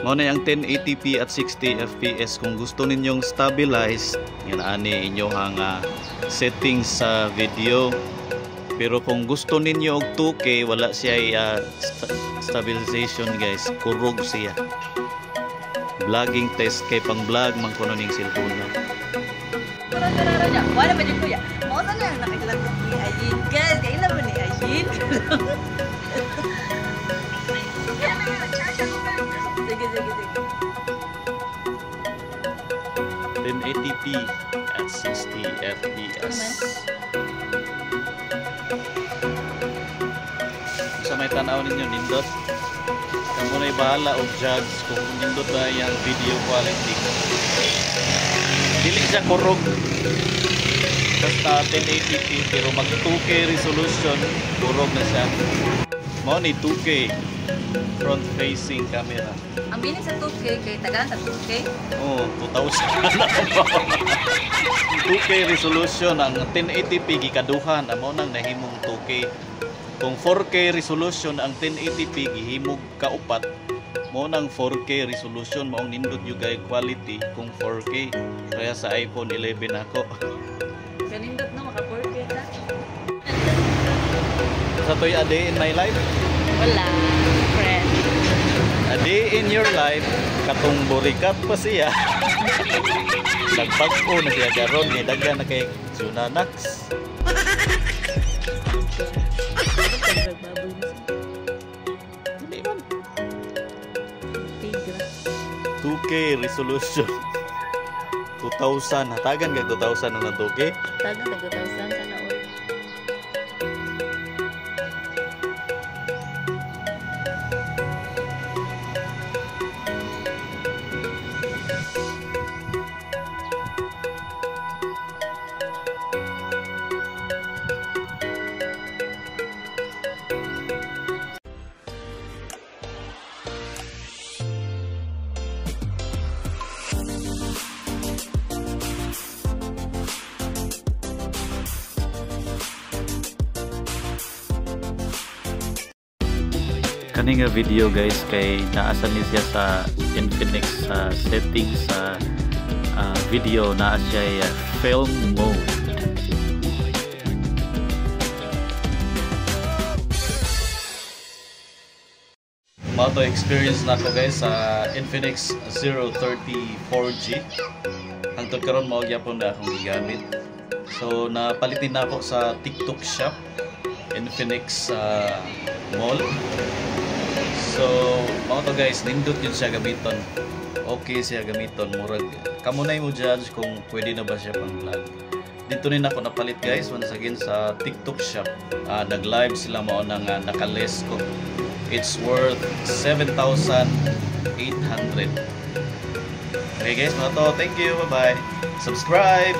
Mao na ang 1080p at 60 fps kung gusto ninyong stabilize yan ani inyong settings sa video. Pero kung gusto ninyo og 2K wala siya stabilization guys, kurog siya. Vlogging test kay pang vlog man kuno ning cellphone na. Tara nya, wala ba dito ya? Mo sa na nakikilag ni Ayin guys, kay ila ni Ayin. Sige. 1080p at 60 fps. Sa may tanaw ninyo nindot. Kamu na bahala og judge kung nindot ba yung video quality. Dili siya kurog. Basta 1080p pero mag 2K resolution, kurog na siya. Mao ni 2K front facing camera. Ang bilis sa 2K kay tagaan sa 2K. Oh, 2,000 na. 2K resolution ang 1080p gikaduhan amo nang nahimong 2K. Kung 4K resolution ang 1080p gihimog kaupat, mo nang 4K resolution maong nindot yung quality kung 4K. Kaya sa iPhone 11 ako. Kanindot no maka 4K ta. Sa to'y a day in my life? Wala, friend. A day in your life, katong burikat pa siya. Nagpag-o na siya karon ni daghan na kay Junanax. Hindi man. 2K resolution. 2,000. Hatagan kay 2,000 na 2K? Tagan kay 2,000 sana all. Kani nga video guys kay naasan ni siya sa Infinix settings sa video na siya film mode. Mato experience na ko guys sa Infinix 030 4G. Hangtod karon mao gyapon na akong gigamit. So napalitin na ako sa TikTok shop Infinix Mall. So, mga to guys, nindot yun siya gamiton. Okay siya gamiton. Murag, kamo na mo judge kung pwede na ba siya pang vlog. Dito rin ako napalit guys, once again sa TikTok shop. Nag-live sila mao nang naka-less ko. It's worth 7,800. Okay guys, mga to, thank you, bye-bye. Subscribe!